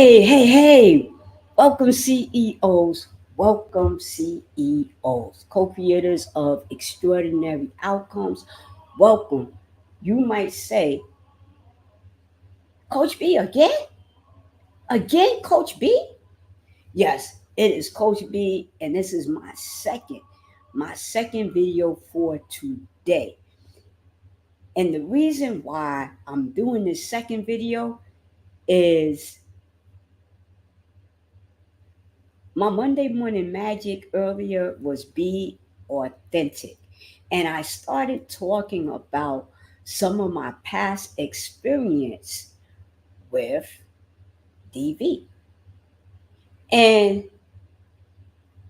Hey. Welcome, CEOs. Welcome, CEOs, co-creators of extraordinary outcomes. Welcome. You might say, Coach B, again? Again, Coach B? Yes, it is Coach B, and this is my second video for today. And the reason why I'm doing this second video is my Monday morning magic earlier was be authentic. And I started talking about some of my past experience with DV. And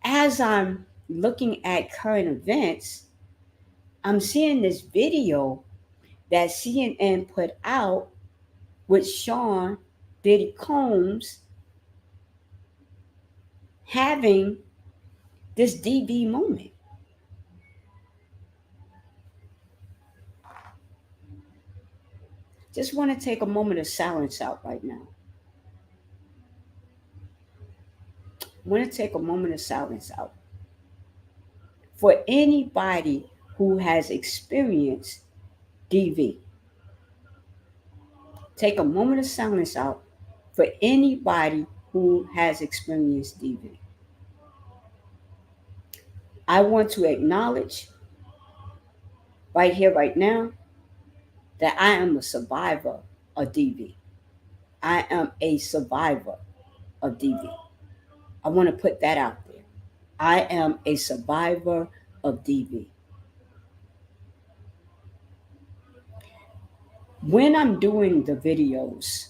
as I'm looking at current events, I'm seeing this video that CNN put out with Sean Diddy Combs having this DV moment. Just want to take a moment of silence out right now. Want to take a moment of silence out for anybody who has experienced DV. Take a moment of silence out for anybody who has experienced DV. I want to acknowledge right here, right now, that I am a survivor of DV. I am a survivor of DV. I want to put that out there. I am a survivor of DV. When I'm doing the videos,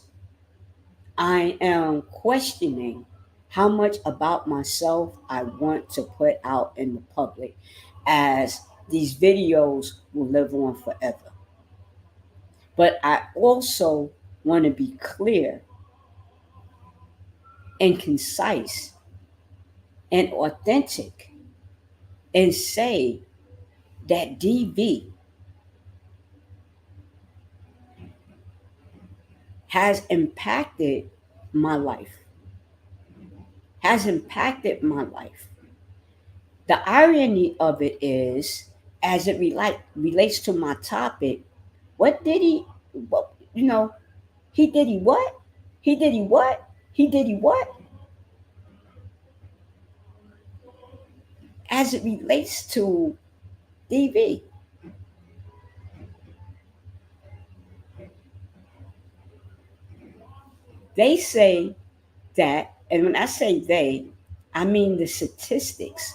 I am questioning how much about myself I want to put out in the public, as these videos will live on forever. But I also want to be clear and concise and authentic and say that DV has impacted my life, has impacted my life. The irony of it is, as it relates to my topic, what did he, what, he did he what? He did he what? He did he what? As it relates to DV. They say that, and when I say they, I mean the statistics.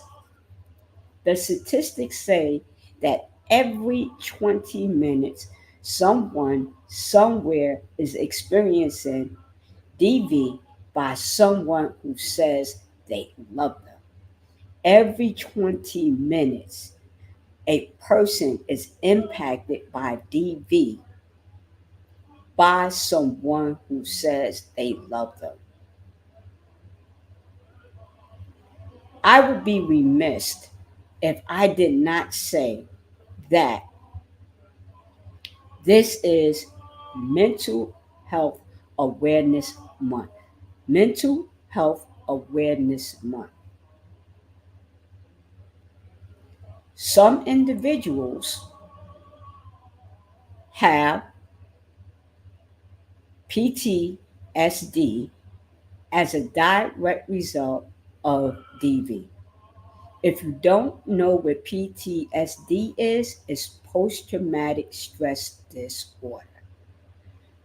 The statistics say that every 20 minutes, someone somewhere is experiencing DV by someone who says they love them. Every 20 minutes, a person is impacted by DV by someone who says they love them. I would be remiss if I did not say that this is Mental Health Awareness Month. Mental Health Awareness Month. Some individuals have PTSD as a direct result of DV. If you don't know what PTSD is, it's post traumatic stress disorder.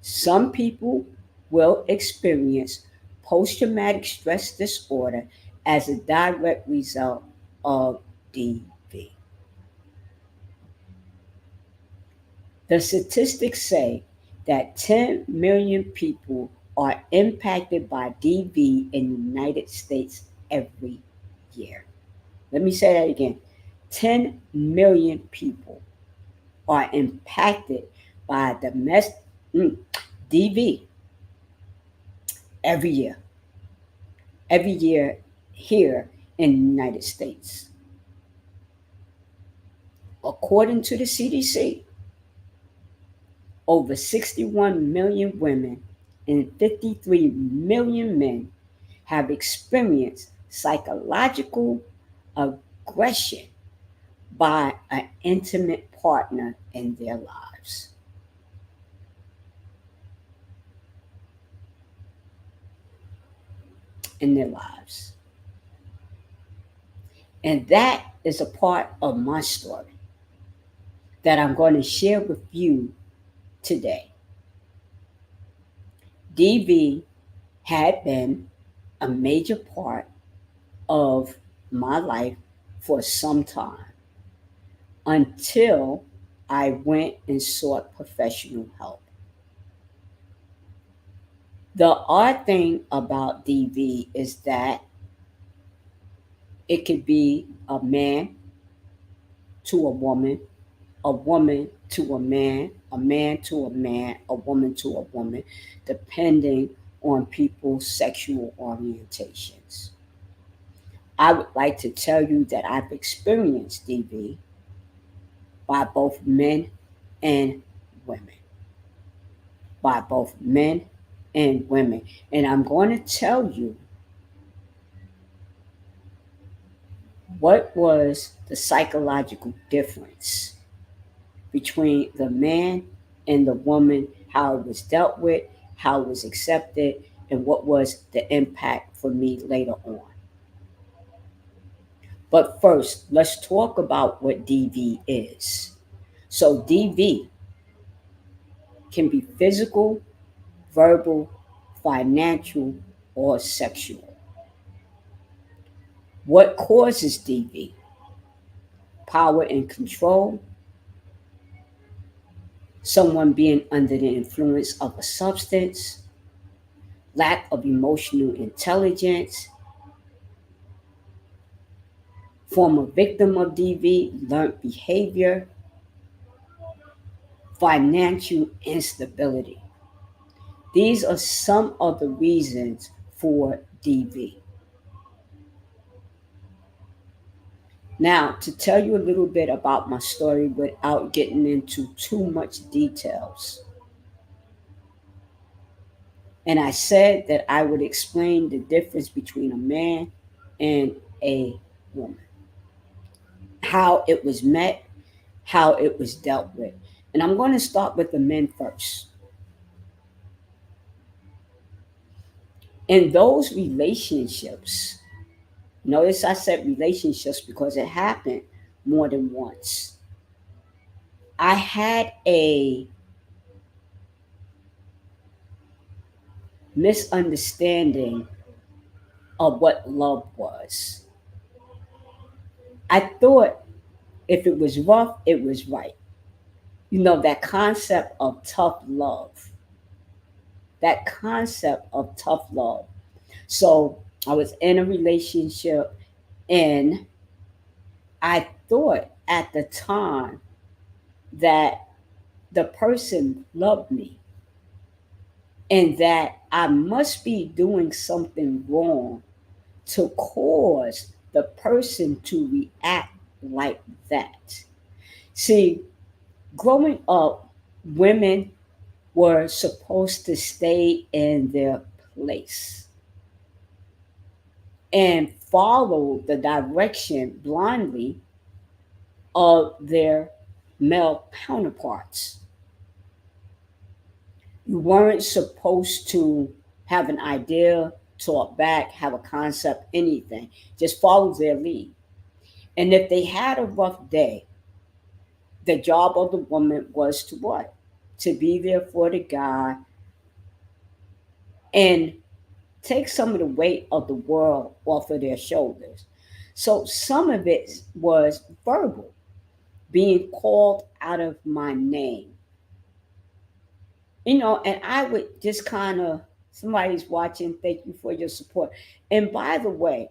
Some people will experience post traumatic stress disorder as a direct result of DV. The statistics say that 10 million people are impacted by DV in the United States every year. Let me say that again. 10 million people are impacted by DV every year. Every year here in the United States. According to the CDC, over 61 million women 153 million men have experienced psychological aggression by an intimate partner in their lives. In their lives. And that is a part of my story that I'm going to share with you today. DV had been a major part of my life for some time until I went and sought professional help. The odd thing about DV is that it could be a man to a woman to a man to a man, a woman to a woman, depending on people's sexual orientations. I would like to tell you that I've experienced DV by both men and women. By both men and women. And I'm going to tell you what was the psychological difference between the man and the woman, how it was dealt with, how it was accepted, and what was the impact for me later on. But first, let's talk about what DV is. So, DV can be physical, verbal, financial, or sexual. What causes DV? Power and control, someone being under the influence of a substance, lack of emotional intelligence, former victim of DV, learned behavior, financial instability. These are some of the reasons for DV. Now, to tell you a little bit about my story without getting into too much details. And I said that I would explain the difference between a man and a woman, how it was met, how it was dealt with. And I'm going to start with the men first. In those relationships, notice I said relationships because it happened more than once. I had a misunderstanding of what love was. I thought if it was rough, it was right. You know, that concept of tough love. That concept of tough love. So I was in a relationship and I thought at the time that the person loved me and that I must be doing something wrong to cause the person to react like that. See, growing up, women were supposed to stay in their place and follow the direction blindly of their male counterparts. You weren't supposed to have an idea, talk back, have a concept, anything. Just follow their lead. And if they had a rough day, the job of the woman was to what? To be there for the guy and take some of the weight of the world off of their shoulders. So some of it was verbal, being called out of my name. You know, and I would just kind of, somebody's watching, thank you for your support. And by the way,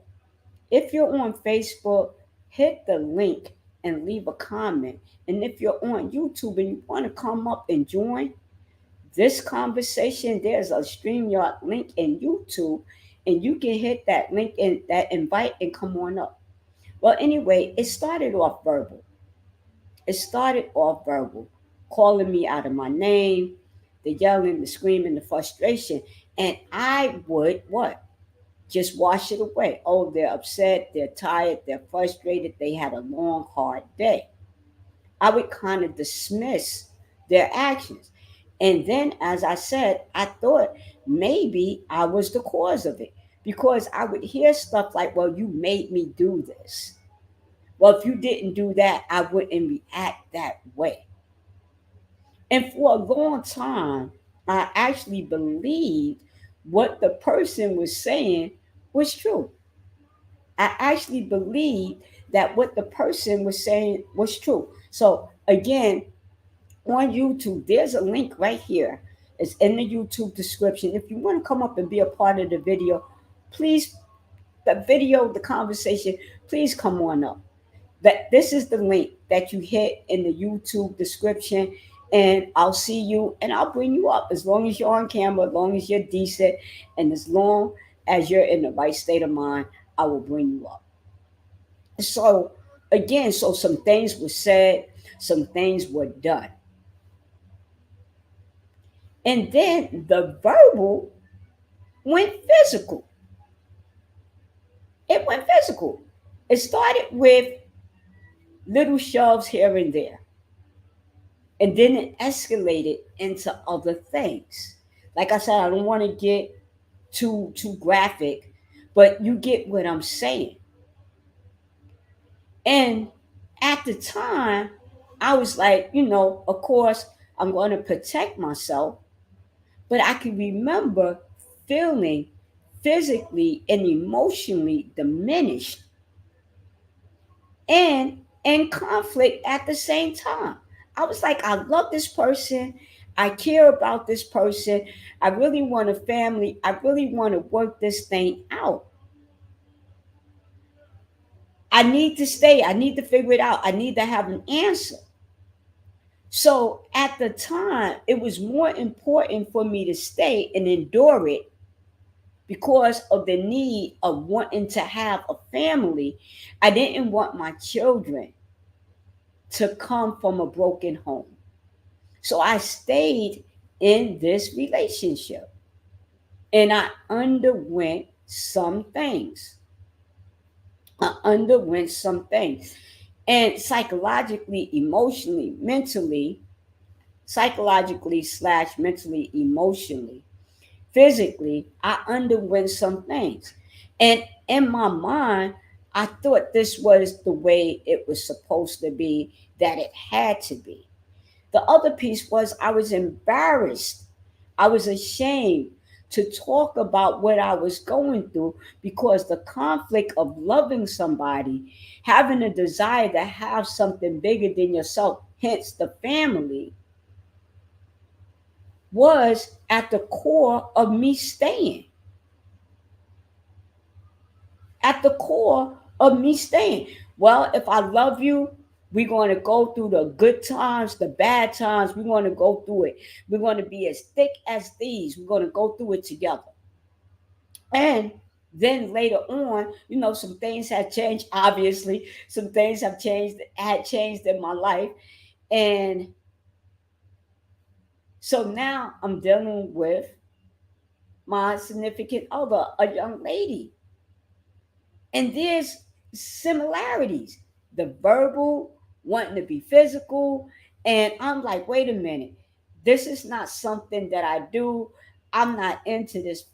if you're on Facebook, hit the link and leave a comment. And if you're on YouTube and you want to come up and join this conversation, there's a StreamYard link in YouTube, and you can hit that link and that invite and come on up. Well, anyway, it started off verbal. It started off verbal, calling me out of my name, the yelling, the screaming, the frustration. And I would what? Just wash it away. Oh, they're upset, they're tired, they're frustrated, they had a long, hard day. I would kind of dismiss their actions. And then, as I said, I thought maybe I was the cause of it because I would hear stuff like, well, you made me do this. Well, if you didn't do that, I wouldn't react that way. And for a long time, I actually believed what the person was saying was true. I actually believed that what the person was saying was true. So, again, on YouTube, there's a link right here. It's in the YouTube description. If you want to come up and be a part of the video, please, the conversation, please come on up. That this is the link that you hit in the YouTube description, and I'll see you and I'll bring you up as long as you're on camera, as long as you're decent, and as long as you're in the right state of mind, I will bring you up. So again, so some things were said, some things were done. And then the verbal went physical. It went physical. It started with little shoves here and there. And then it escalated into other things. Like I said, I don't want to get too graphic, but you get what I'm saying. And at the time, I was like, of course, I'm going to protect myself. But I can remember feeling physically and emotionally diminished and in conflict at the same time. I was like, I love this person. I care about this person. I really want a family. I really want to work this thing out. I need to stay. I need to figure it out. I need to have an answer. So at the time, it was more important for me to stay and endure it because of the need of wanting to have a family. I didn't want my children to come from a broken home. So I stayed in this relationship and I underwent some things. I underwent some things. And psychologically, emotionally, mentally, psychologically slash mentally, emotionally, physically, I underwent some things. And in my mind, I thought this was the way it was supposed to be, that it had to be. The other piece was I was embarrassed. I was ashamed to talk about what I was going through because the conflict of loving somebody, having a desire to have something bigger than yourself, hence the family, was at the core of me staying. At the core of me staying. Well, if I love you, we're going to go through the good times, the bad times. We're going to go through it. We're going to be as thick as thieves. We're going to go through it together. And then later on, some things had changed. Obviously, some things had changed in my life. And so now I'm dealing with my significant other, a young lady. And there's similarities. The verbal, wanting to be physical. And I'm like, wait a minute. This is not something that I do. I'm not into this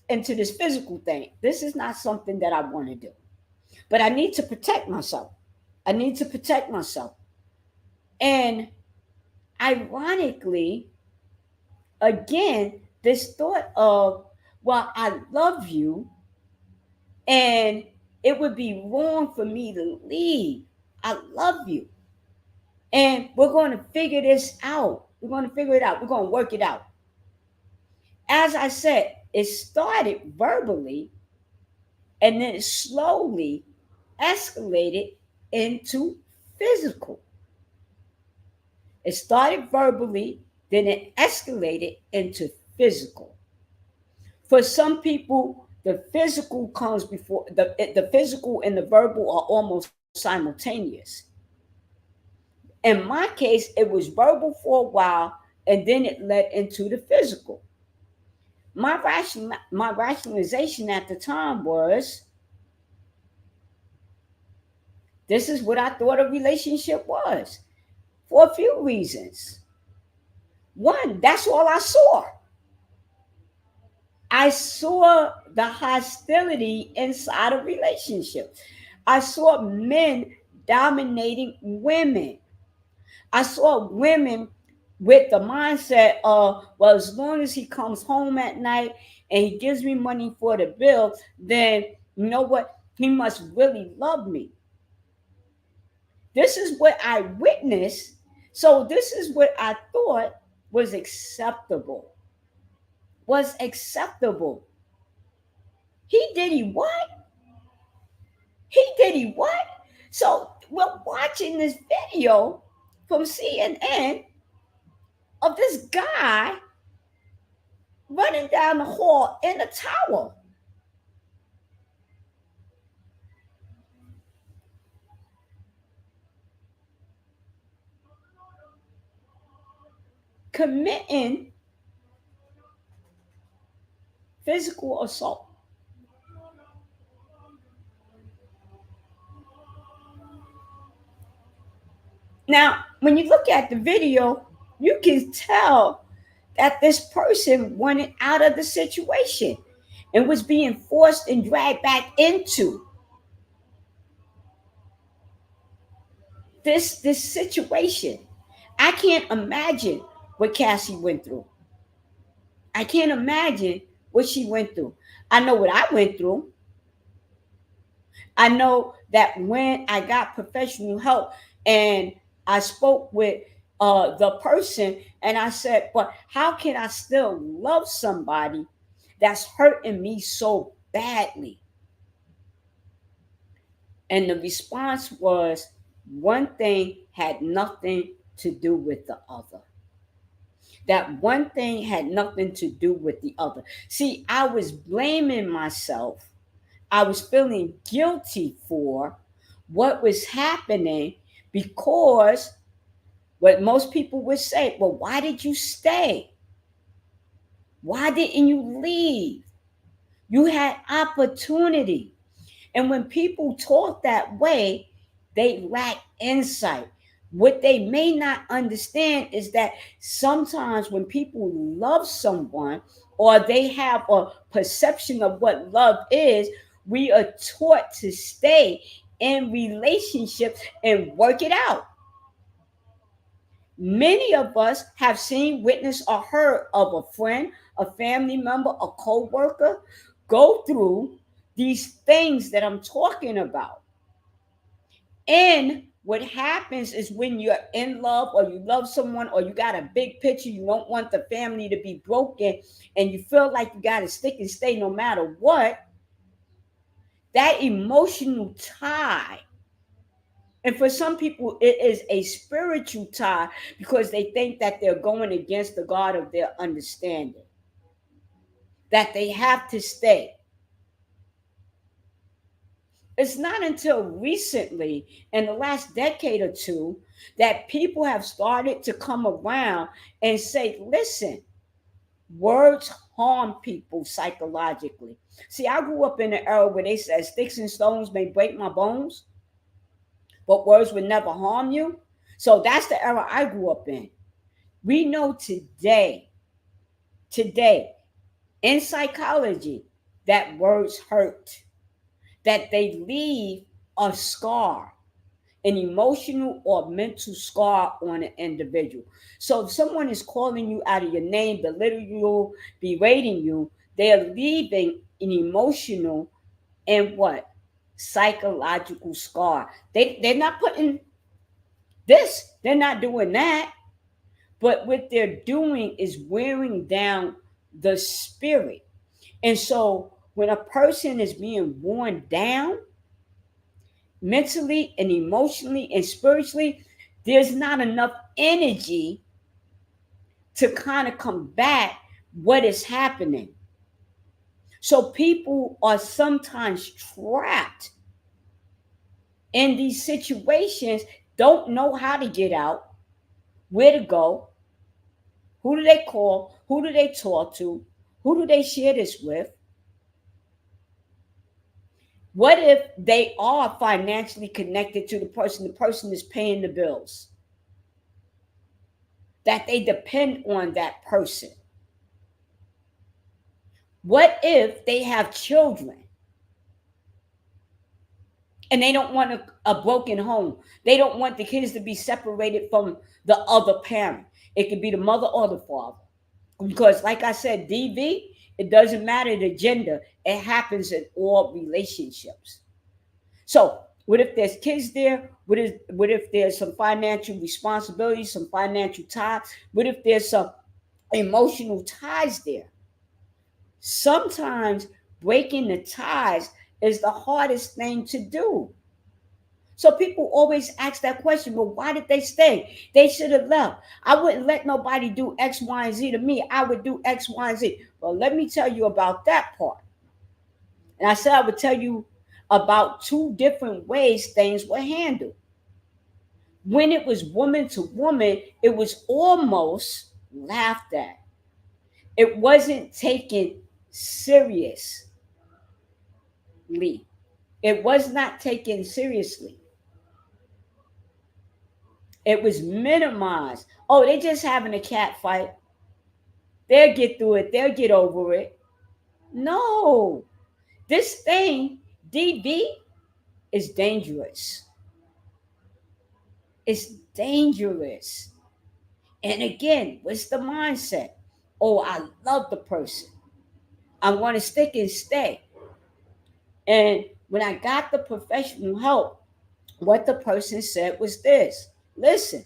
physical thing. This is not something that I want to do. But I need to protect myself. I need to protect myself. And ironically, again, this thought of, well, I love you, and it would be wrong for me to leave. I love you. And we're going to figure this out. We're going to figure it out. We're going to work it out. As I said, it started verbally and then it slowly escalated into physical. It started verbally, then it escalated into physical. For some people, the physical comes before the physical and the verbal are almost simultaneous. In my case, it was verbal for a while, and then it led into the physical. My rationalization at the time was, this is what I thought a relationship was, for a few reasons. One, that's all I saw. I saw the hostility inside of relationships. I saw men dominating women. I saw women with the mindset of, well, as long as he comes home at night and he gives me money for the bill, then you know what? He must really love me. This is what I witnessed. So this is what I thought was acceptable. Was acceptable. He what? He what? So we're watching this video from CNN of this guy running down the hall in a towel. Committing physical assault. Now, when you look at the video, you can tell that this person wanted out of the situation and was being forced and dragged back into this situation. I can't imagine what Cassie went through. I can't imagine what she went through. I know what I went through. I know that when I got professional help and I spoke with the person and I said, but how can I still love somebody that's hurting me so badly? And the response was, one thing had nothing to do with the other. That one thing had nothing to do with the other. See, I was blaming myself. I was feeling guilty for what was happening because what most people would say, well, why did you stay? Why didn't you leave? You had opportunity. And when people talk that way, they lack insight. What they may not understand is that sometimes when people love someone or they have a perception of what love is, we are taught to stay in relationships and work it out. Many of us have seen, witnessed, or heard of a friend, a family member, a co-worker go through these things that I'm talking about. And what happens is when you're in love or you love someone or you got a big picture, you don't want the family to be broken and you feel like you got to stick and stay no matter what, that emotional tie. And for some people, it is a spiritual tie because they think that they're going against the God of their understanding, that they have to stay. It's not until recently, in the last decade or two, that people have started to come around and say, listen, words harm people psychologically. See, I grew up in an era where they said sticks and stones may break my bones, but words would never harm you. So that's the era I grew up in. We know today, in psychology, that words hurt, that they leave a scar, an emotional or mental scar on an individual. So if someone is calling you out of your name, belittling you, berating you, they're leaving an emotional and what? Psychological scar. They're not putting this, they're not doing that. But what they're doing is wearing down the spirit. And so when a person is being worn down mentally and emotionally and spiritually, there's not enough energy to kind of combat what is happening. So people are sometimes trapped in these situations, don't know how to get out, where to go, Who do they call? Who do they talk to? Who do they share this with? What if they are financially connected to the person is paying the bills, that they depend on that person? What if they have children and they don't want a broken home? They don't want the kids to be separated from the other parent. It could be the mother or the father. Because, like I said, DV, it doesn't matter the gender, it happens in all relationships. So, what if there's kids there? What if there's some financial responsibility, some financial ties? What if there's some emotional ties there? Sometimes breaking the ties is the hardest thing to do. So people always ask that question, well, why did they stay? They should have left. I wouldn't let nobody do X, Y, and Z to me. I would do X, Y, and Z. Well, let me tell you about that part. And I said I would tell you about two different ways things were handled. When it was woman to woman, it was almost laughed at. It wasn't taken seriously. It was not taken seriously. It was minimized. Oh, they just having a cat fight. They'll get through it. They'll get over it. No. This thing, DV, is dangerous. It's dangerous. And again, what's the mindset? Oh, I love the person. I want to stick and stay. And when I got the professional help, what the person said was this: listen,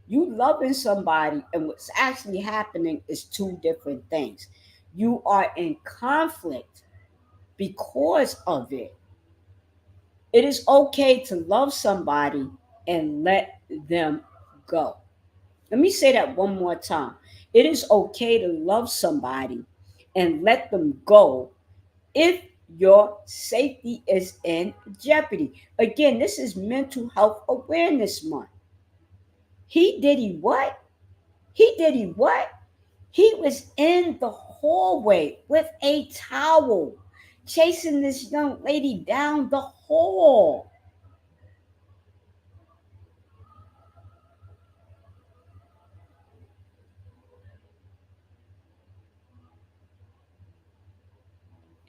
you loving somebody and what's actually happening is two different things. You are in conflict because of it. It is okay to love somebody and let them go. Let me say that one more time. It is okay to love somebody and let them go if your safety is in jeopardy. Again, this is Mental Health Awareness Month. Diddy what? Diddy what? He was in the hallway with a towel, chasing this young lady down the hall.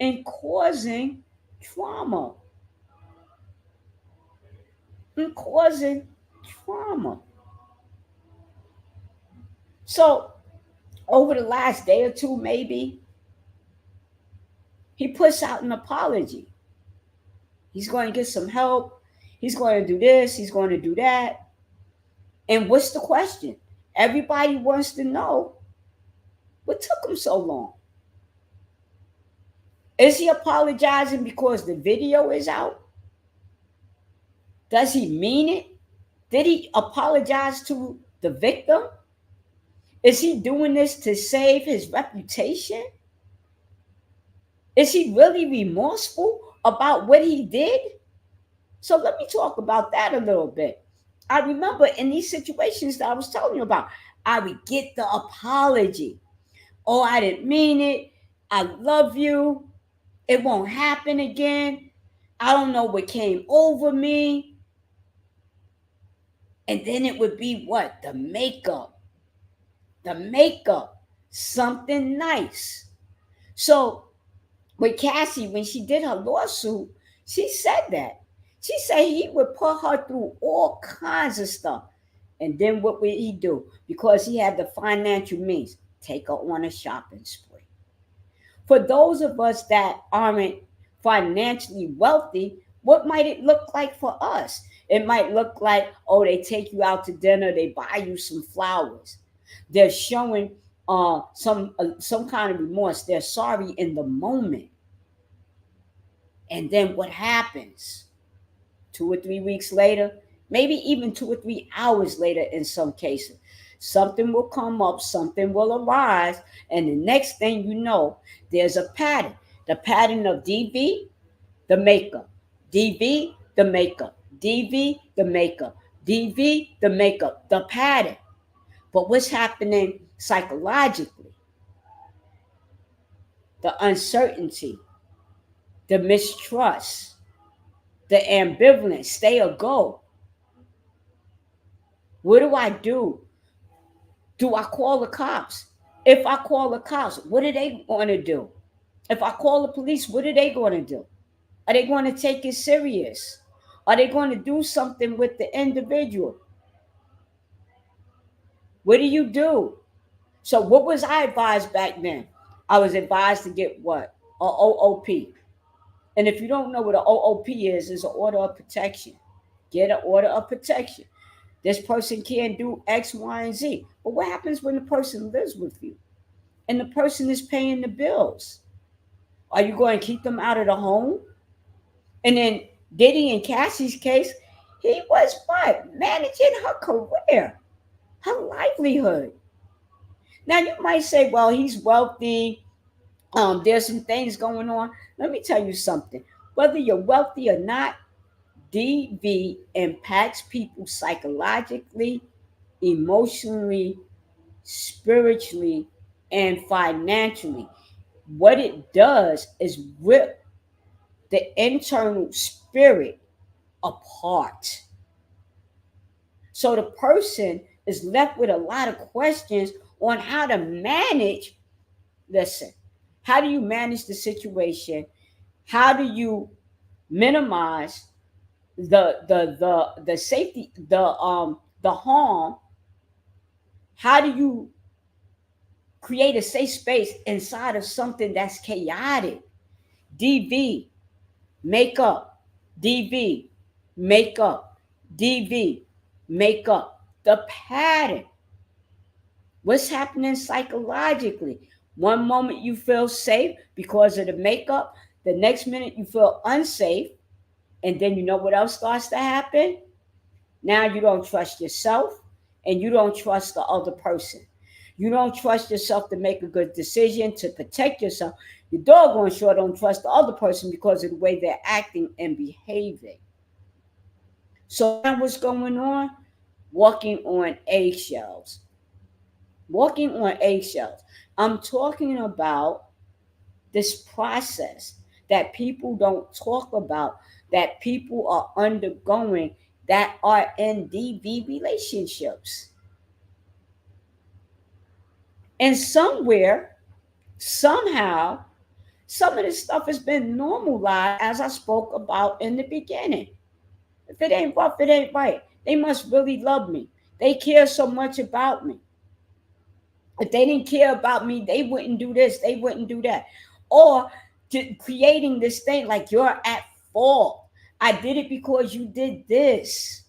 And causing trauma. And causing trauma. So, over the last day or two, maybe, he puts out an apology. He's going to get some help. He's going to do this. He's going to do that. And what's the question? Everybody wants to know what took him so long. Is he apologizing because the video is out? Does he mean it? Did he apologize to the victim? Is he doing this to save his reputation? Is he really remorseful about what he did? So let me talk about that a little bit. I remember in these situations that I was telling you about, I would get the apology. Oh, I didn't mean it. I love you. It won't happen again. I don't know what came over me. And then it would be what? The makeup. The makeup. Something nice. So with Cassie, when she did her lawsuit, she said that. She said he would put her through all kinds of stuff. And then what would he do? Because he had the financial means, take her on a shopping spree. For those of us that aren't financially wealthy, what might it look like for us? It might look like, oh, they take you out to dinner, they buy you some flowers. They're showing some kind of remorse. They're sorry in the moment. And then what happens? 2 or 3 weeks later, maybe even 2 or 3 hours later in some cases, something will come up, something will arise, and the next thing you know, there's a pattern. The pattern of DV, the makeup, DV, the makeup, DV, the makeup, DV, the makeup, the pattern. But what's happening psychologically, the uncertainty, the mistrust, the ambivalence, stay or go. What do I do? Do I call the cops? If I call the cops, what are they going to do? If I call the police, what are they going to do? Are they going to take it serious? Are they going to do something with the individual? What do you do? So, what was I advised back then? I was advised to get what? A OOP. And if you don't know what an OOP is, it's an order of protection. Get an order of protection. This person can't do X, Y, and Z. But what happens when the person lives with you and the person is paying the bills? Are you going to keep them out of the home? And then Diddy and Cassie's case, he was what? Managing her career, her livelihood. Now you might say, well, he's wealthy. There's some things going on. Let me tell you something. Whether you're wealthy or not, DV impacts people psychologically, emotionally, spiritually, and financially. What it does is rip the internal spirit apart. So the person is left with a lot of questions on how to manage. Listen, how do you manage the situation? How do you minimize the safety, the harm? How do you create a safe space inside of something that's chaotic? DV, makeup, DV, makeup, DV, makeup. The pattern. What's happening psychologically? One moment you feel safe because of the makeup, the next minute you feel unsafe, and then you know what else starts to happen? Now you don't trust yourself and you don't trust the other person. You don't trust yourself to make a good decision to protect yourself. Your doggone sure don't trust the other person because of the way they're acting and behaving. So now what's going on? Walking on eggshells. Walking on eggshells. I'm talking about this process that people don't talk about, that people are undergoing, that are in DV relationships. And somewhere, somehow, some of this stuff has been normalized, as I spoke about in the beginning. If it ain't rough, it ain't right. They must really love me. They care so much about me. If they didn't care about me, they wouldn't do this, they wouldn't do that. Or creating this thing like you're at fault. I did it because you did this.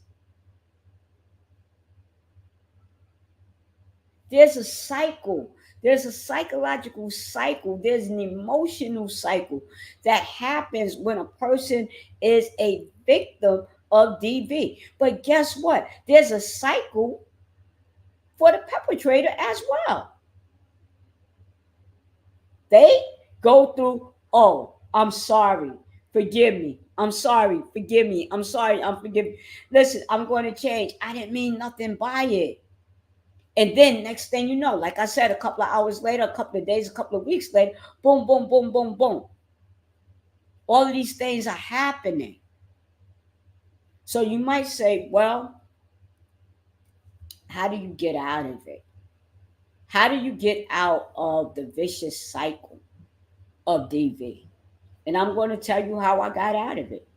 There's a cycle. There's a psychological cycle. There's an emotional cycle that happens when a person is a victim of DV. But guess what? There's a cycle for the perpetrator as well. They go through, oh, I'm sorry, forgive me. I'm sorry, forgive me. I'm sorry, I'm forgiving. Listen, I'm going to change. I didn't mean nothing by it. And then next thing you know, like I said, a couple of hours later, a couple of days, a couple of weeks later, boom, boom, boom, boom, boom. All of these things are happening. So you might say, well, how do you get out of it? How do you get out of the vicious cycle of DV? And I'm going to tell you how I got out of it.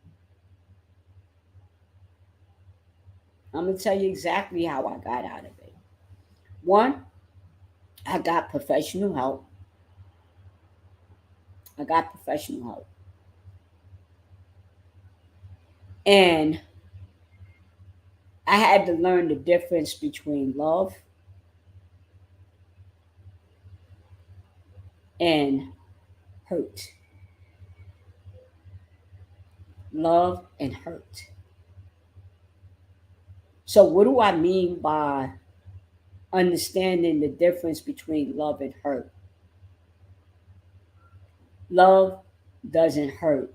I'm going to tell you exactly how I got out of it. One, I got professional help. I got professional help. And I had to learn the difference between love and hurt. Love and hurt. So, what do I mean by understanding the difference between love and hurt? Love doesn't hurt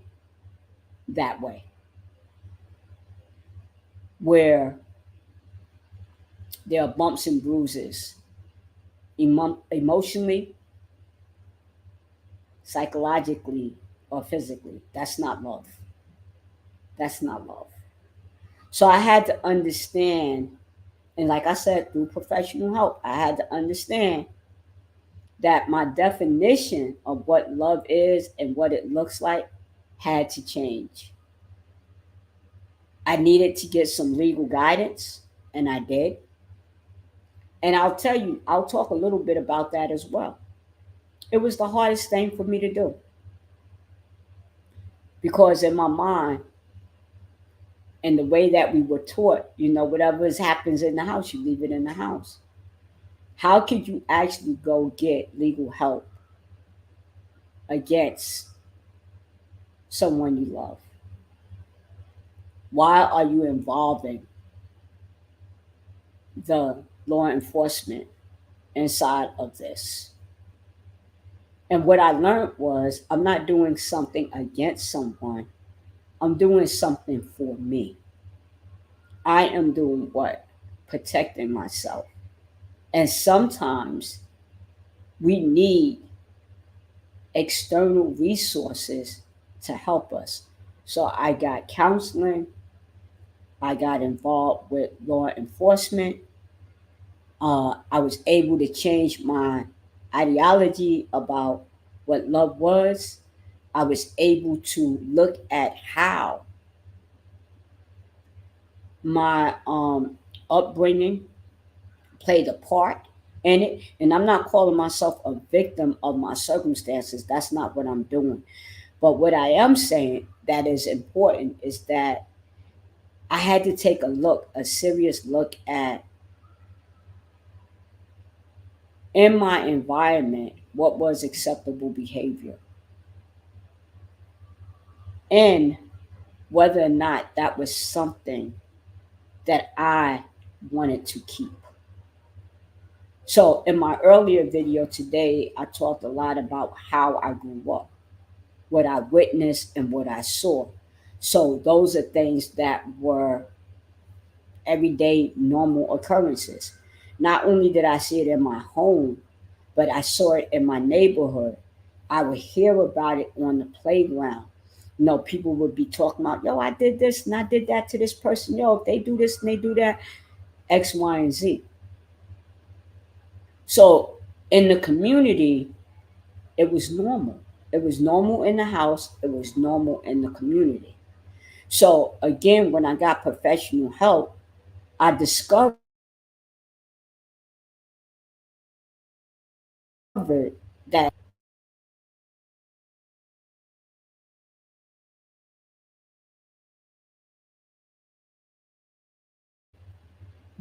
that way. Where There are bumps and bruises, emotionally, psychologically, or physically. That's not love. That's not love. So I had to understand, and like I said, through professional help, I had to understand that my definition of what love is and what it looks like had to change. I needed to get some legal guidance, and I did. And I'll tell you, I'll talk a little bit about that as well. It was the hardest thing for me to do because, in my mind, and the way that we were taught, whatever happens in the house, you leave it in the house. How could you actually go get legal help against someone you love? Why are you involving the law enforcement inside of this? And what I learned was I'm not doing something against someone, I'm doing something for me. I am doing what? Protecting myself. And sometimes we need external resources to help us. So I got counseling, I got involved with law enforcement. I was able to change my ideology about what love was. I was able to look at how my upbringing played a part in it. And I'm not calling myself a victim of my circumstances. That's not what I'm doing. But what I am saying that is important is that I had to take a serious look at in my environment what was acceptable behavior and whether or not that was something that I wanted to keep. So, in my earlier video today, I talked a lot about how I grew up, what I witnessed, and what I saw. So, those are things that were everyday normal occurrences. Not only did I see it in my home, but I saw it in my neighborhood. I would hear about it on the playground. People would be talking about, yo, I did this and I did that to this person. Yo, if they do this and they do that, X, Y, and Z. So in the community, it was normal. It was normal in the house, it was normal in the community. So again, when I got professional help, I discovered that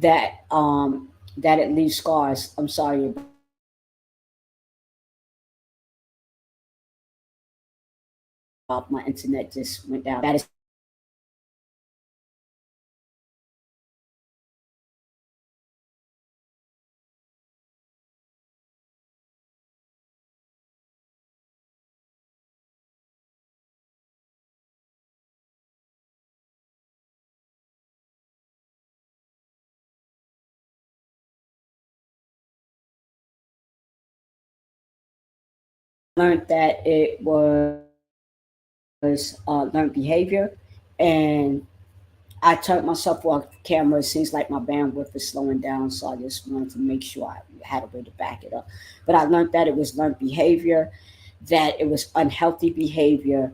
that it leaves scars. I'm sorry about my internet just went down. That is learned that it was learned behavior, and I turned myself off camera. It seems like my bandwidth is slowing down, so I just wanted to make sure I had a way to back it up. But I learned that it was learned behavior, that it was unhealthy behavior,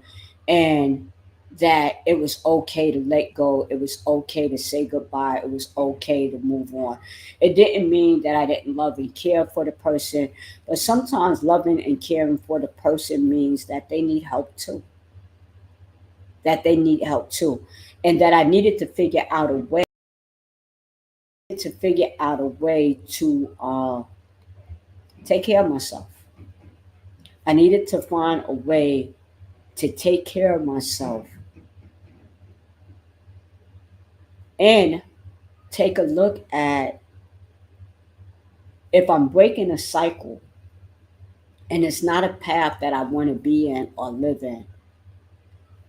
and that it was okay to let go. It was okay to say goodbye. It was okay to move on. It didn't mean that I didn't love and care for the person, but sometimes loving and caring for the person means that they need help too. That they need help too. And that I needed to figure out a way to take care of myself. I needed to find a way to take care of myself and take a look at if I'm breaking a cycle and it's not a path that I want to be in or live in,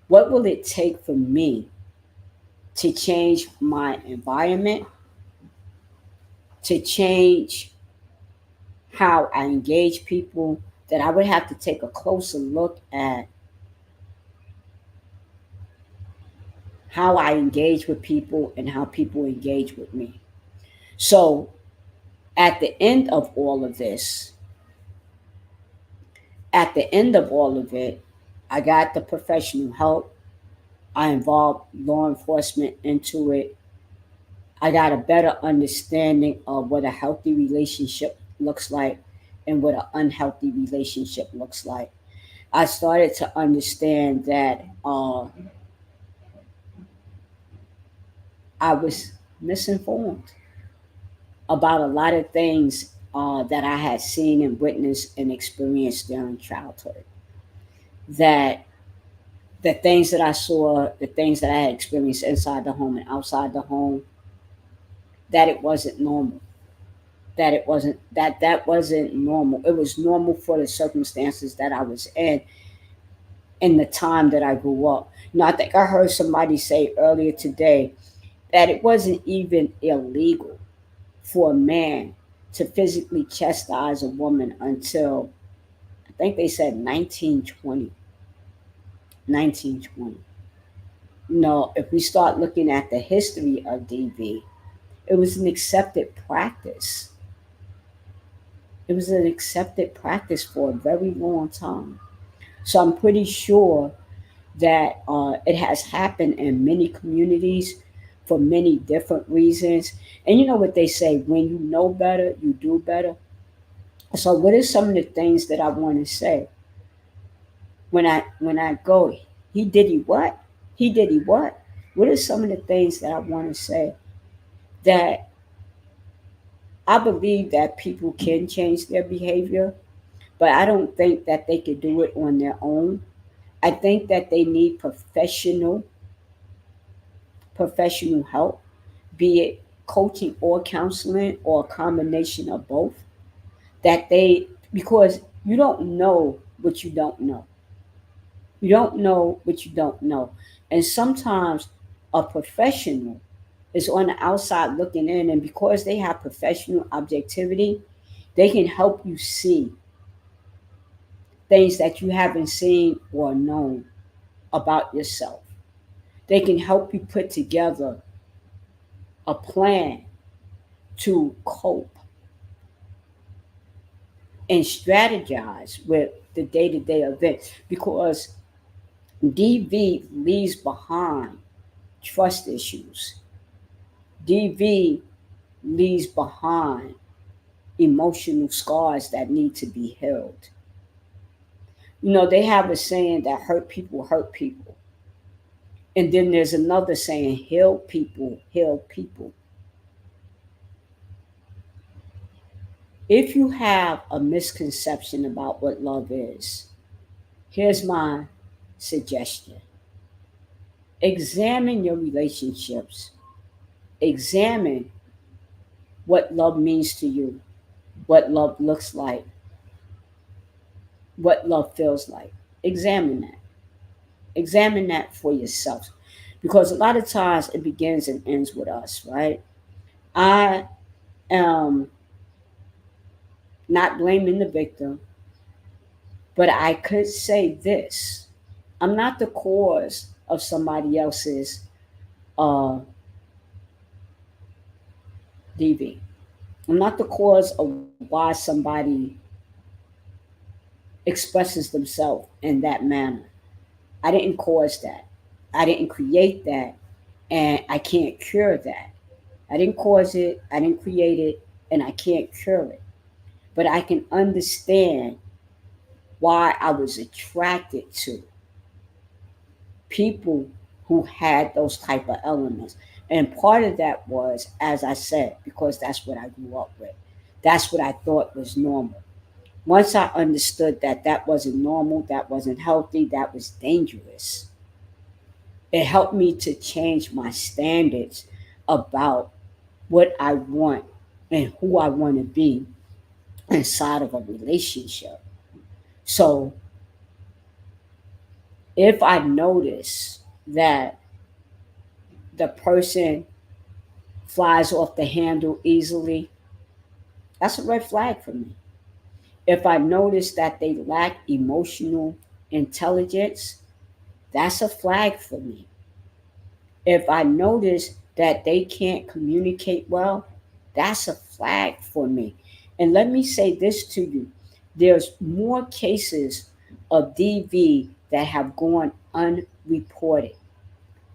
what will it take for me to change my environment, to change how I engage people, that I would have to take a closer look at how I engage with people and how people engage with me. So at the end of all of this, at the end of all of it, I got the professional help. I involved law enforcement into it. I got a better understanding of what a healthy relationship looks like and what an unhealthy relationship looks like. I started to understand that I was misinformed about a lot of things that I had seen and witnessed and experienced during childhood. That the things that I saw, the things that I had experienced inside the home and outside the home, that it wasn't normal. That wasn't normal. It was normal for the circumstances that I was in the time that I grew up. You know, I think I heard somebody say earlier today that it wasn't even illegal for a man to physically chastise a woman until I think they said 1920. 1920. You know, if we start looking at the history of DV, it was an accepted practice. It was an accepted practice for a very long time. So I'm pretty sure that it has happened in many communities for many different reasons. And you know what they say, when you know better, you do better. So what are some of the things that I want to say when I go, he did he what? He did he what? What are some of the things that I want to say that I believe that people can change their behavior, but I don't think that they could do it on their own. I think that they need professional help, be it coaching or counseling or a combination of both. That they Because you don't know what you don't know. You don't know what you don't know. And sometimes a professional is on the outside looking in, and because they have professional objectivity, they can help you see things that you haven't seen or known about yourself. They can help you put together a plan to cope and strategize with the day to day events, because DV leaves behind trust issues. DV leaves behind emotional scars that need to be healed. You know, they have a saying that hurt people hurt people. And then there's another saying, heal people heal people. If you have a misconception about what love is, here's my suggestion: examine your relationships, examine what love means to you, what love looks like, what love feels like. Examine that. Examine that for yourself. Because a lot of times it begins and ends with us, right? I am not blaming the victim, but I could say this: I'm not the cause of somebody else's uh, DV. I'm not the cause of why somebody expresses themselves in that manner. I didn't cause that. I didn't create that. And I can't cure that. I didn't cause it. I didn't create it. And I can't cure it. But I can understand why I was attracted to people who had those type of elements. And part of that was, as I said, because that's what I grew up with. That's what I thought was normal. Once I understood that that wasn't normal, that wasn't healthy, that was dangerous, it helped me to change my standards about what I want and who I want to be inside of a relationship. So if I notice that the person flies off the handle easily, That's a red flag for me. If I notice that they lack emotional intelligence, that's a flag for me. If I notice that they can't communicate well, that's a flag for me. And let me say this to you, there's more cases of DV that have gone unreported,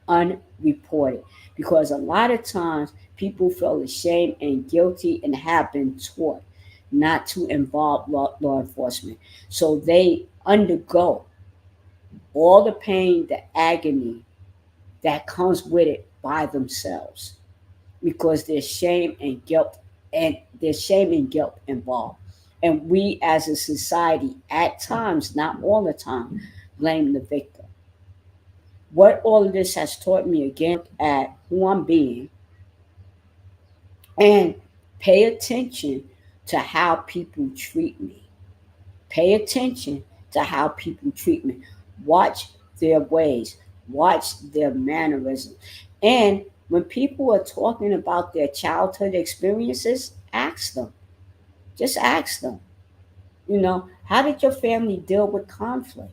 unreported, because a lot of times people feel ashamed and guilty and have been taught not to involve law enforcement. So they undergo all the pain, the agony that comes with it by themselves because there's shame and guilt involved. And we as a society at times, not all the time, blame the victim. What all of this has taught me, again, at who I'm being and pay attention to how people treat me. Pay attention to how people treat me. Watch their ways, watch their mannerisms. And when people are talking about their childhood experiences, ask them. Just ask them, how did your family deal with conflict?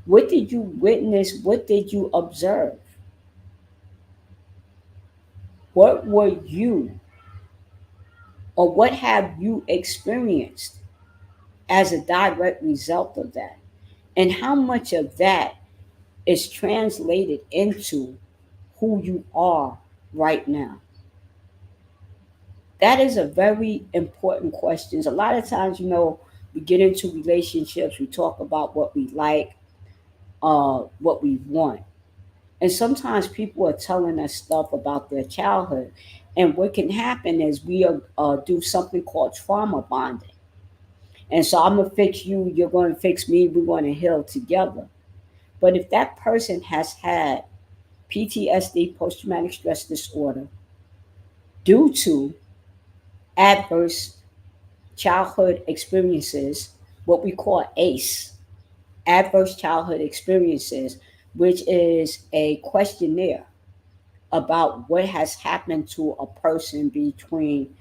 What did you witness? What did you observe? What were you, or what have you experienced as a direct result of that? And how much of that is translated into who you are right now? That is a very important question. A lot of times, we get into relationships, we talk about what we like, what we want. And sometimes people are telling us stuff about their childhood. And what can happen is we do something called trauma bonding. And so I'm going to fix you, you're going to fix me, we're going to heal together. But if that person has had PTSD, post traumatic stress disorder, due to adverse childhood experiences, what we call ACE, adverse childhood experiences, which is a questionnaire about what has happened to a person between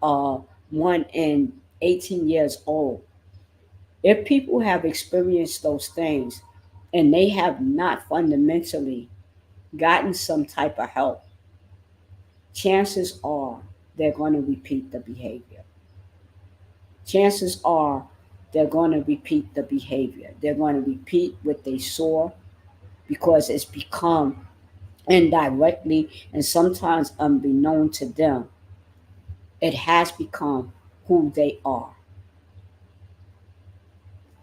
uh, 1 and 18 years old. If people have experienced those things and they have not fundamentally gotten some type of help, chances are they're going to repeat the behavior. Chances are they're going to repeat the behavior. They're going to repeat what they saw because it's become indirectly and sometimes unbeknown to them, it has become who they are.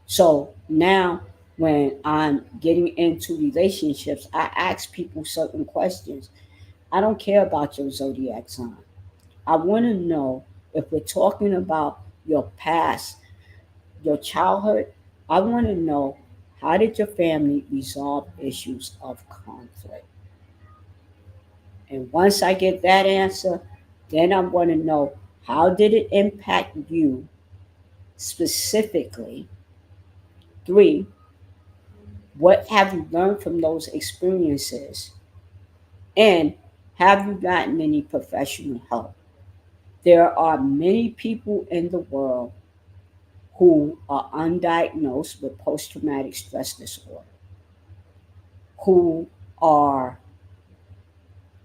So now, when I'm getting into relationships, I ask people certain questions. I don't care about your zodiac sign. I want to know if we're talking about your past, your childhood. I want to know, how did your family resolve issues of conflict? And once I get that answer, then I want to know, how did it impact you specifically? Three, what have you learned from those experiences? And have you gotten any professional help? There are many people in the world who are undiagnosed with post traumatic stress disorder, who are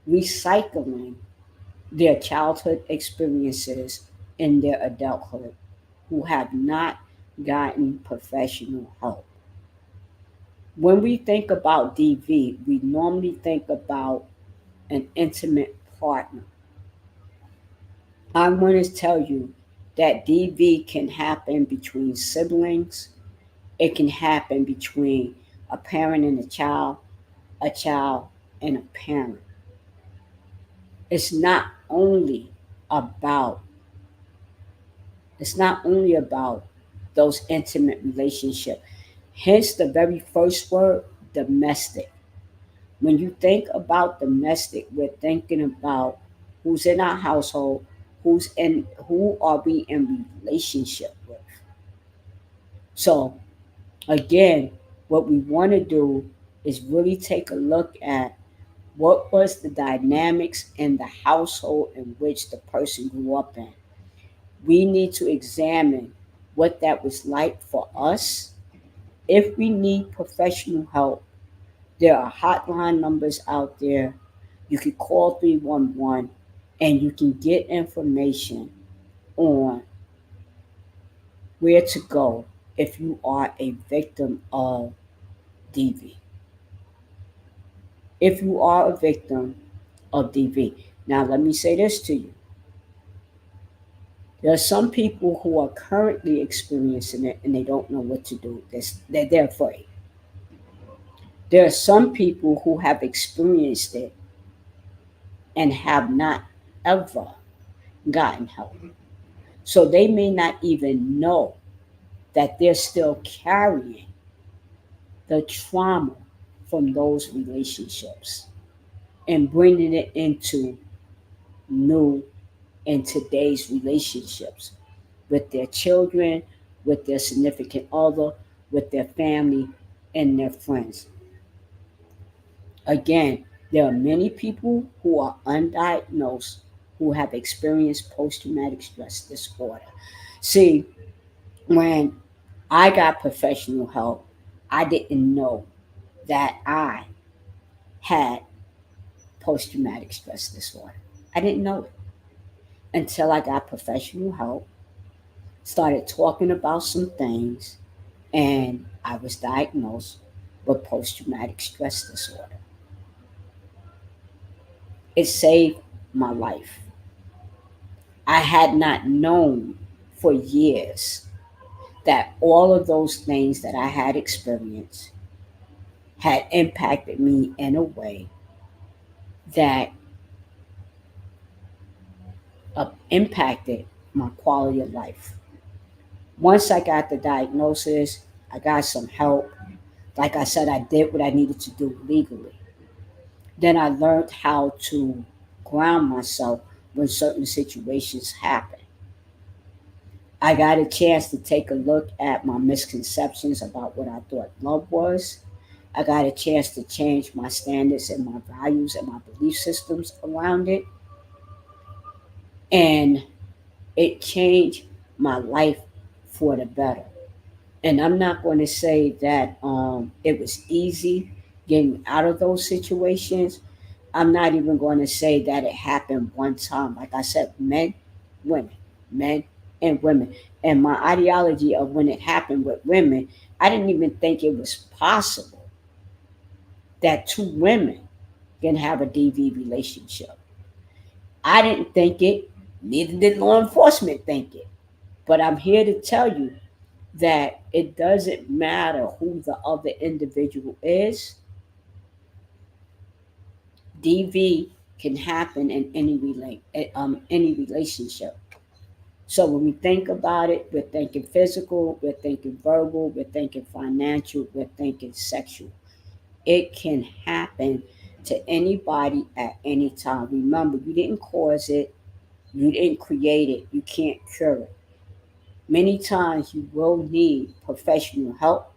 recycling their childhood experiences in their adulthood, who have not gotten professional help. When we think about DV, we normally think about an intimate partner. I want to tell you that DV can happen between siblings, it can happen between a parent and a child and a parent. It's not only about it's not only about those intimate relationships. Hence the very first word, domestic. When you think about domestic, we're thinking about who's in our household, who are we in relationship with. So again, what we want to do is really take a look at what was the dynamics in the household in which the person grew up in. We need to examine what that was like for us. If we need professional help, there are hotline numbers out there. You can call 311 and you can get information on where to go if you are a victim of DV. If you are a victim of DV. Now, let me say this to you. There are some people who are currently experiencing it and they don't know what to do. They're afraid. There are some people who have experienced it and have not ever gotten help. So they may not even know that they're still carrying the trauma from those relationships and bringing it into new and today's relationships with their children, with their significant other, with their family, and their friends. Again, there are many people who are undiagnosed who have experienced post traumatic stress disorder. See, when I got professional help, I didn't know that I had post traumatic stress disorder. I didn't know it until I got professional help, started talking about some things, and I was diagnosed with post traumatic stress disorder. It saved my life. I had not known for years that all of those things that I had experienced had impacted me in a way that impacted my quality of life. Once I got the diagnosis, I got some help. Like I said, I did what I needed to do legally. Then I learned how to ground myself when certain situations happen. I got a chance to take a look at my misconceptions about what I thought love was. I got a chance to change my standards and my values and my belief systems around it. And it changed my life for the better. And I'm not going to say that it was easy getting out of those situations. I'm not even going to say that it happened one time. Like I said, women, men, and women. And my ideology of when it happened with women, I didn't even think it was possible that two women can have a DV relationship. I didn't think it, neither did law enforcement think it. But I'm here to tell you that it doesn't matter who the other individual is. DV can happen in any relationship. So when we think about it, we're thinking physical, we're thinking verbal, we're thinking financial, we're thinking sexual. It can happen to anybody at any time. Remember, you didn't cause it, you didn't create it, you can't cure it. Many times you will need professional help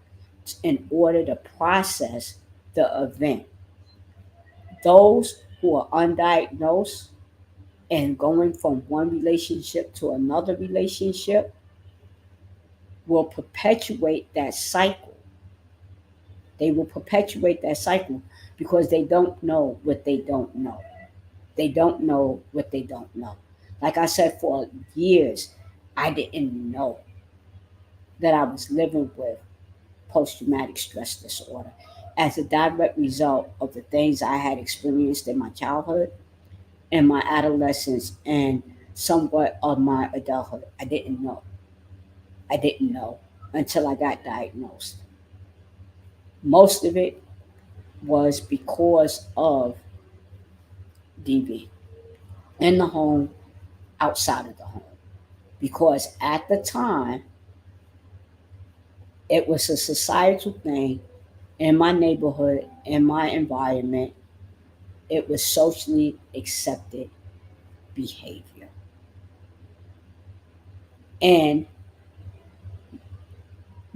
in order to process the event. Those who are undiagnosed and going from one relationship to another relationship will perpetuate that cycle. They will perpetuate that cycle because they don't know what they don't know. They don't know what they don't know. Like I said, for years, I didn't know that I was living with post traumatic stress disorder as a direct result of the things I had experienced in my childhood and my adolescence and somewhat of my adulthood. I didn't know. I didn't know until I got diagnosed. Most of it was because of DV in the home, outside of the home. Because at the time, it was a societal thing in my neighborhood, in my environment. It was socially accepted behavior. And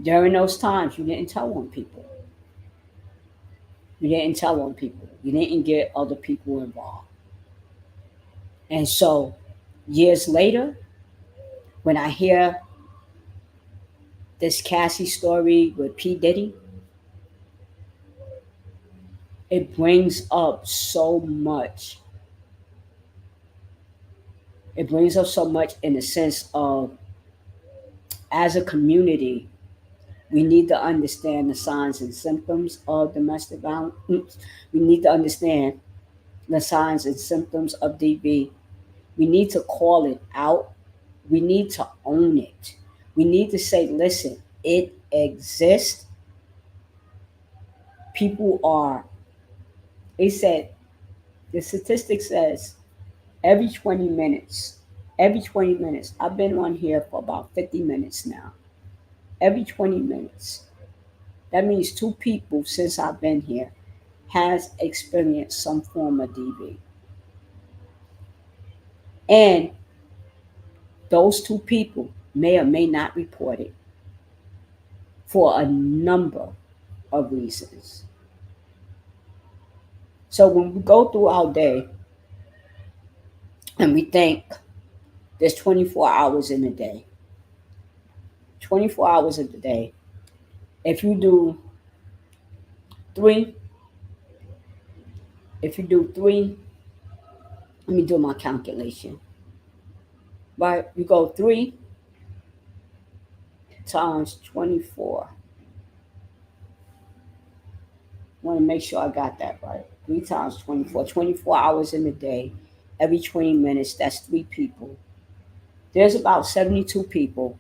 during those times, you didn't tell on people. You didn't tell on people. You didn't get other people involved. And so, years later, When I hear this Cassie story with P. Diddy, it brings up so much. It brings up so much in the sense of, as a community, we need to understand the signs and symptoms of domestic violence. We need to understand the signs and symptoms of DV. We need to call it out. We need to own it. We need to say, listen, it exists. People are, they said, the statistic says every 20 minutes, I've been on here for about 50 minutes now. Every 20 minutes, that means two people since I've been here has experienced some form of DV. And those two people may or may not report it for a number of reasons. So when we go through our day and we think there's 24 hours in a day, 24 hours of the day, if you do three, if you do three, let me do my calculation. Right? You go 3 times 24. I want to make sure I got that right. 3 times 24. 24 hours in a day. Every 20 minutes, that's three people. There's about 72 people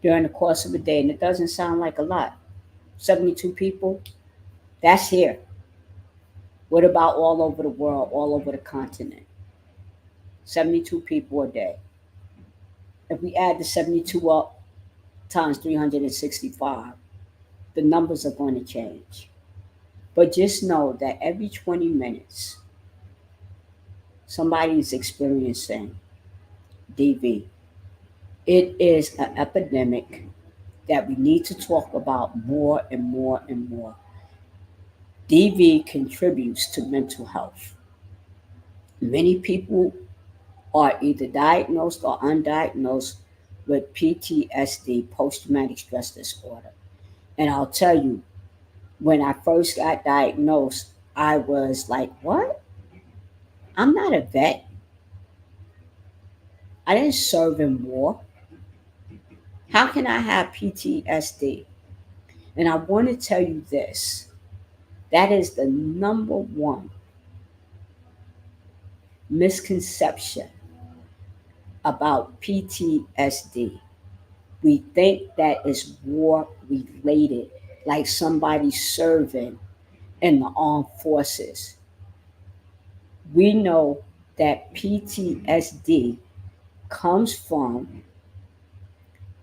during the course of a day, and it doesn't sound like a lot. 72 people, that's here. What about all over the world, all over the continent? 72 people a day. If we add the 72 up times 365, the numbers are going to change. But just know that every 20 minutes, somebody is experiencing DV. It is an epidemic that we need to talk about more and more and more. DV contributes to mental health. Many people are either diagnosed or undiagnosed with PTSD, post traumatic stress disorder. And I'll tell you, when I first got diagnosed, I was like, what? I'm not a vet. I didn't serve in war. How can I have PTSD? And I want to tell you this, that is the number one misconception about PTSD. We think that is war related, like somebody serving in the armed forces. We know that PTSD comes from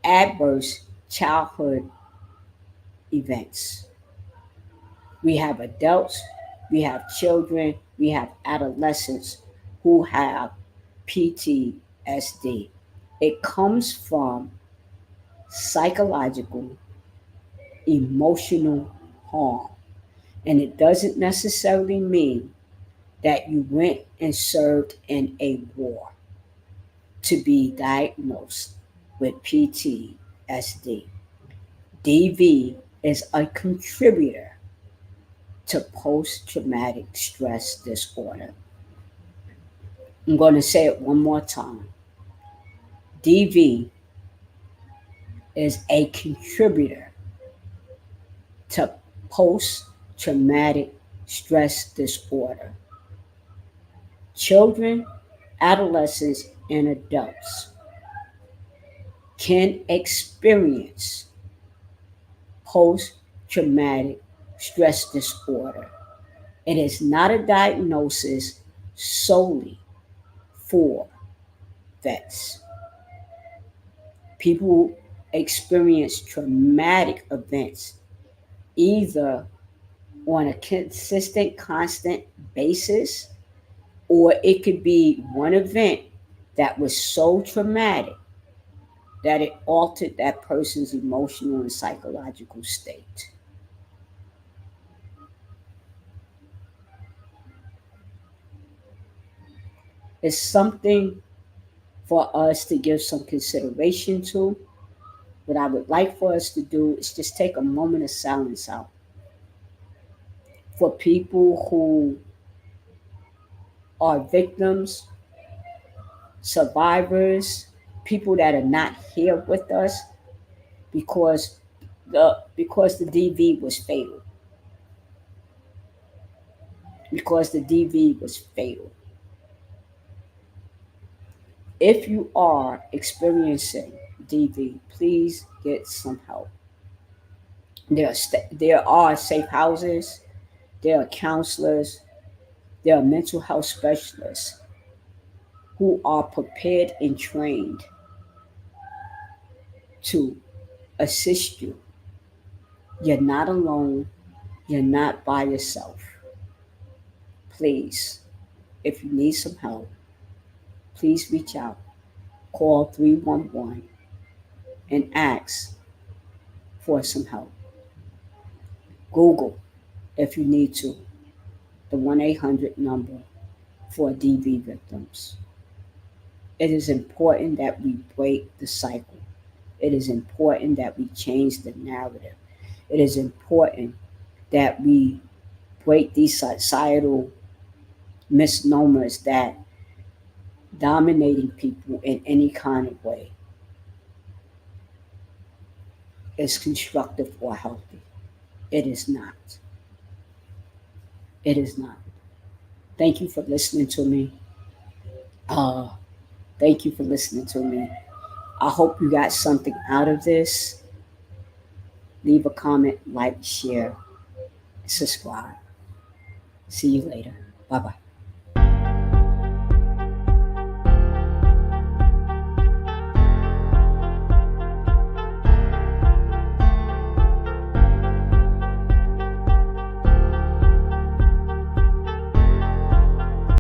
adverse childhood events. We have adults, we have children, we have adolescents who have PTSD. It comes from psychological, emotional harm. And it doesn't necessarily mean that you went and served in a war to be diagnosed with PTSD. DV is a contributor to post traumatic stress disorder. I'm going to say it one more time. DV is a contributor to post traumatic stress disorder. Children, adolescents, and adults can experience post traumatic stress disorder. It is not a diagnosis solely for vets. People experience traumatic events either on a consistent, constant basis, or it could be one event that was so traumatic that it altered that person's emotional and psychological state. It's something for us to give some consideration to. What I would like for us to do is just take a moment of silence out for people who are victims, survivors, people that are not here with us because the DV was fatal. Because the DV was fatal. If you are experiencing DV, please get some help. There are safe houses, there are counselors, there are mental health specialists who are prepared and trained to assist you. You're not alone, you're not by yourself. Please, if you need some help, please reach out. Call 311 and ask for some help. Google, if you need to, the 1-800 number for DV victims. It is important that we break the cycle. It is important that we change the narrative. It is important that we break these societal misnomers that dominating people in any kind of way is constructive or healthy. It is not. It is not. Thank you for listening to me. Uh, Thank you for listening to me. I hope you got something out of this. Leave a comment, like, share, subscribe. See you later. Bye bye.